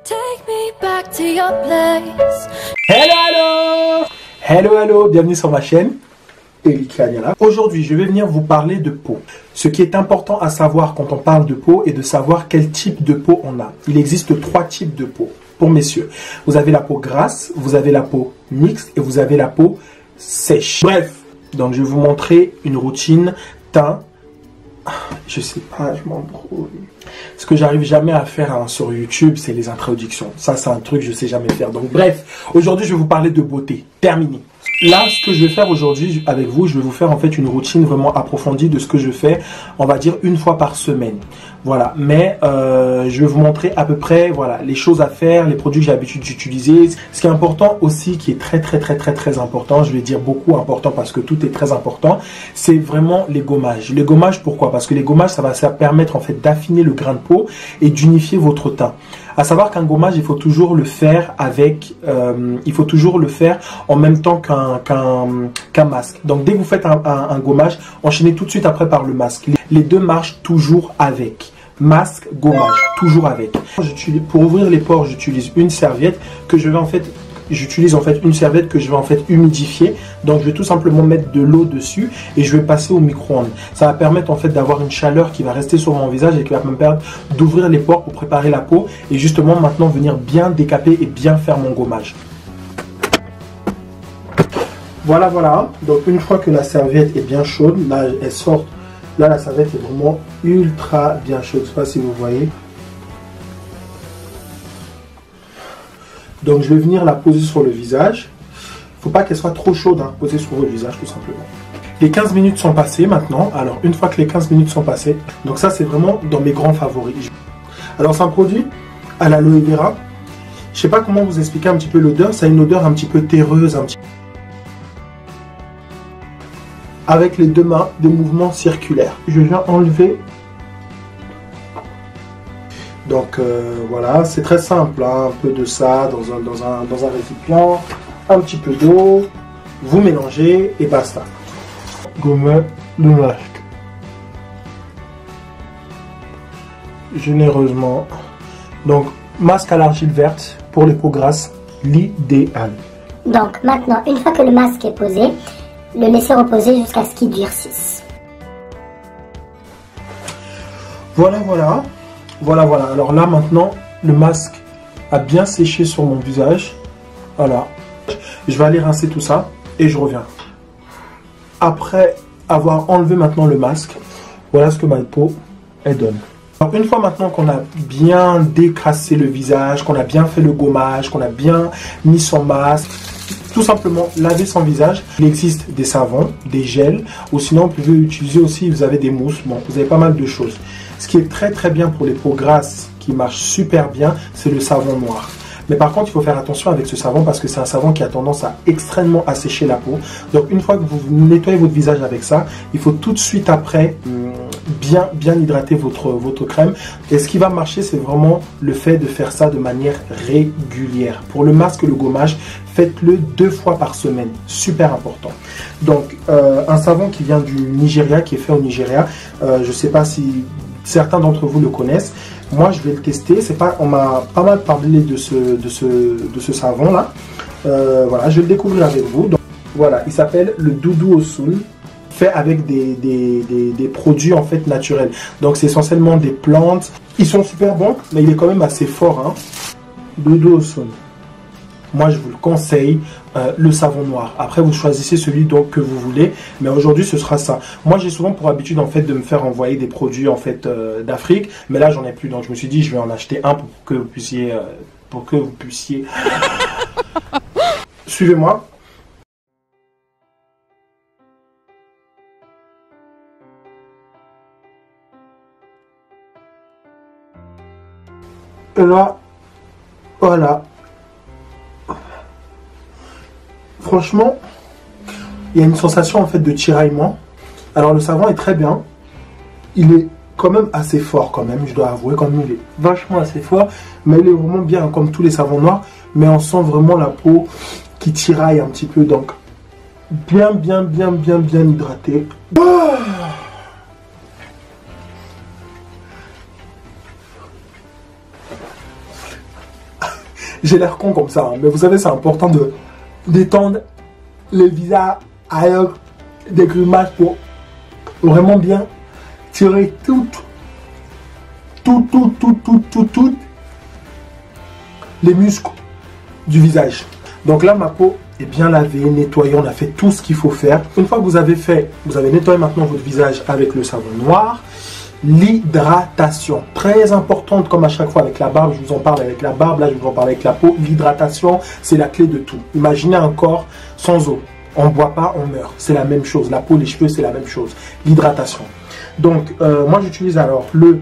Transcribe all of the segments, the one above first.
Take me back to your place. Hello, hello! Hello, hello! Bienvenue sur ma chaîne, Elika Niala. Aujourd'hui, je vais venir vous parler de peau. Ce qui est important à savoir quand on parle de peau est de savoir quel type de peau on a. Il existe 3 types de peau pour messieurs. Vous avez la peau grasse, vous avez la peau mixte et vous avez la peau sèche. Bref, donc je vais vous montrer une routine teint. Je sais pas, je m'embrouille. Ce que j'arrive jamais à faire sur YouTube, c'est les introductions. Ça, c'est un truc que je sais jamais faire. Donc bref, aujourd'hui, je vais vous parler de beauté. Terminé. Là, ce que je vais faire aujourd'hui avec vous, je vais vous faire en fait une routine vraiment approfondie de ce que je fais, on va dire une fois par semaine. Voilà, mais je vais vous montrer à peu près voilà les choses à faire, les produits que j'ai l'habitude d'utiliser. Ce qui est important aussi, qui est très important, je vais dire beaucoup important parce que tout est très important, c'est vraiment les gommages. Les gommages, pourquoi? Parce que les gommages, ça va permettre en fait d'affiner le grain de peau et d'unifier votre teint. À savoir qu'un gommage, il faut toujours le faire avec, il faut toujours le faire en même temps qu'un masque. Donc dès que vous faites un gommage, enchaînez tout de suite après par le masque. Les deux marchent toujours avec. Masque, gommage, toujours avec. Pour ouvrir les pores, j'utilise une serviette que je vais en fait, une serviette que je vais en fait humidifier. Donc je vais tout simplement mettre de l'eau dessus et je vais passer au micro-ondes. Ça va permettre en fait d'avoir une chaleur qui va rester sur mon visage et qui va me permettre d'ouvrir les pores pour préparer la peau et justement maintenant venir bien décaper et bien faire mon gommage. Voilà. Donc une fois que la serviette est bien chaude, là elle sort. Là la serviette est vraiment ultra bien chaude. Je ne sais pas si vous voyez. Donc je vais venir la poser sur le visage. Il ne faut pas qu'elle soit trop chaude, hein, posée sur le visage tout simplement. Les 15 minutes sont passées maintenant. Alors une fois que les 15 minutes sont passées, donc ça c'est vraiment dans mes grands favoris. Alors c'est un produit à l'aloe vera. Je ne sais pas comment vous expliquer un petit peu l'odeur. Ça a une odeur un petit peu terreuse, avec les deux mains, des mouvements circulaires. Je viens enlever. Donc voilà, c'est très simple, hein, un peu de ça dans un récipient, un petit peu d'eau, vous mélangez et basta. Gomme le masque. Généreusement. Donc masque à l'argile verte pour les peaux grasses, l'idéal. Donc maintenant, une fois que le masque est posé, le laisser reposer jusqu'à ce qu'il durcisse. Voilà. Alors là maintenant, le masque a bien séché sur mon visage. Voilà. Je vais aller rincer tout ça et je reviens. Après avoir enlevé maintenant le masque, voilà ce que ma peau elle donne. Alors une fois maintenant qu'on a bien décrassé le visage, qu'on a bien fait le gommage, qu'on a bien mis son masque, tout simplement laver son visage. Il existe des savons, des gels, ou sinon vous pouvez utiliser aussi, vous avez des mousses, bon, vous avez pas mal de choses. Ce qui est très bien pour les peaux grasses, qui marche super bien, c'est le savon noir. Mais par contre, il faut faire attention avec ce savon parce que c'est un savon qui a tendance à extrêmement assécher la peau. Donc une fois que vous nettoyez votre visage avec ça, il faut tout de suite après bien hydrater votre crème. Et ce qui va marcher, c'est vraiment le fait de faire ça de manière régulière. Pour le masque, le gommage, faites-le 2 fois par semaine. Super important. Donc un savon qui vient du Nigeria, qui est fait au Nigeria. Je ne sais pas si certains d'entre vous le connaissent. Moi, je vais le tester. On m'a pas mal parlé de ce savon là. Voilà, je vais le découvrir avec vous. Donc, voilà, il s'appelle le Doudou Osun, fait avec des produits en fait naturels. Donc c'est essentiellement des plantes. Ils sont super bons, mais il est quand même assez fort. Hein. Doudou Osun. Moi, je vous le conseille, le savon noir. Après, vous choisissez celui donc que vous voulez. Mais aujourd'hui, ce sera ça. Moi, j'ai souvent pour habitude en fait de me faire envoyer des produits en fait d'Afrique. Mais là, j'en ai plus. Donc, je me suis dit, je vais en acheter un pour que vous puissiez, Suivez-moi. Et là, voilà. Franchement, il y a une sensation en fait de tiraillement. Alors le savon est très bien. Il est quand même assez fort quand même, je dois avouer. Quand même, il est vachement assez fort. Mais il est vraiment bien comme tous les savons noirs. Mais on sent vraiment la peau qui tiraille un petit peu. Donc bien hydraté. Ah, J'ai l'air con comme ça, hein, mais vous savez, c'est important de détendre le visage avec des grimaces pour vraiment bien tirer toutes les muscles du visage. Donc là, ma peau est bien lavée, nettoyée, on a fait tout ce qu'il faut faire. Une fois que vous avez nettoyé maintenant votre visage avec le savon noir. L'hydratation, très importante comme à chaque fois avec la barbe, je vous en parle avec la barbe, là je vous en parle avec la peau. L'hydratation, c'est la clé de tout. Imaginez un corps sans eau, on ne boit pas, on meurt. C'est la même chose, la peau, les cheveux, c'est la même chose. L'hydratation. Donc, moi j'utilise alors le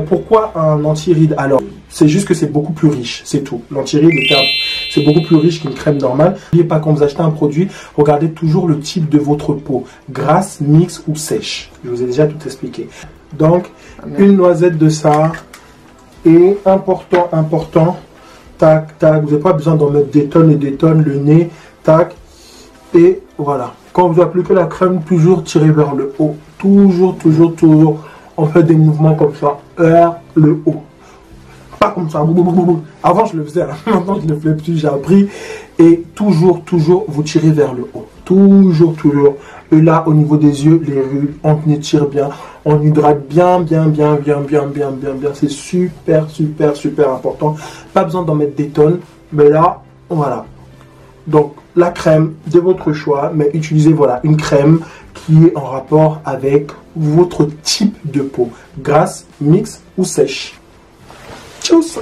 pourquoi un anti-ride? Alors, c'est juste que c'est beaucoup plus riche, c'est tout. L'anti-ride, c'est beaucoup plus riche qu'une crème normale. N'oubliez pas, quand vous achetez un produit, regardez toujours le type de votre peau. Grasse, mixte ou sèche. Je vous ai déjà tout expliqué. Donc, une noisette de ça. Et important. Tac, tac. Vous n'avez pas besoin d'en mettre des tonnes et des tonnes. Le nez, tac. Et voilà. Quand vous appliquez la crème, toujours tirer vers le haut. Toujours. On fait des mouvements comme ça, vers le haut. Pas comme ça. Avant, je le faisais. Maintenant, je ne le fais plus. J'ai appris. Et toujours, vous tirez vers le haut. Toujours. Et là, au niveau des yeux, les rues, on étire bien. On hydrate bien. C'est super important. Pas besoin d'en mettre des tonnes. Mais là, voilà. Donc, la crème de votre choix. Mais utilisez, voilà, une crème qui est en rapport avec votre type de peau. Grasse, mixte ou sèche. Tchuss!